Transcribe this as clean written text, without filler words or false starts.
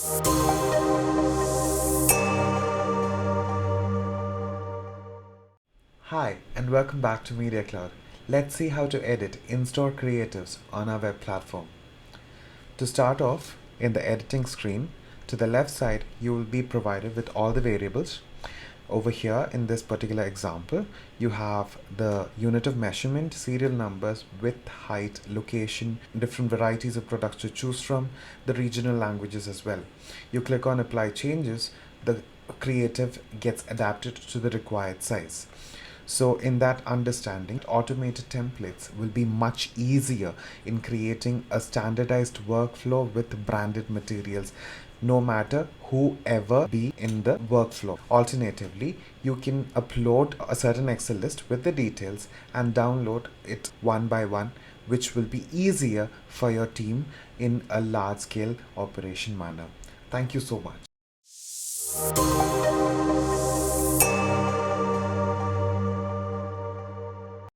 Hi, and welcome back to Mediacloud. Let's see how to edit in-store creatives on our web platform. To start off, in the editing screen, to the left side, you will be provided with all the variables. Over here, in this particular example, you have the unit of measurement, serial numbers, width, height, location, different varieties of products to choose from, the regional languages as well. You click on Apply Changes, the creative gets adapted to the required size. So in that understanding, automated templates will be much easier in creating a standardized workflow with branded materials, no matter whoever be in the workflow. Alternatively, you can upload a certain Excel list with the details and download it one by one, which will be easier for your team in a large scale operation manner. Thank you so much.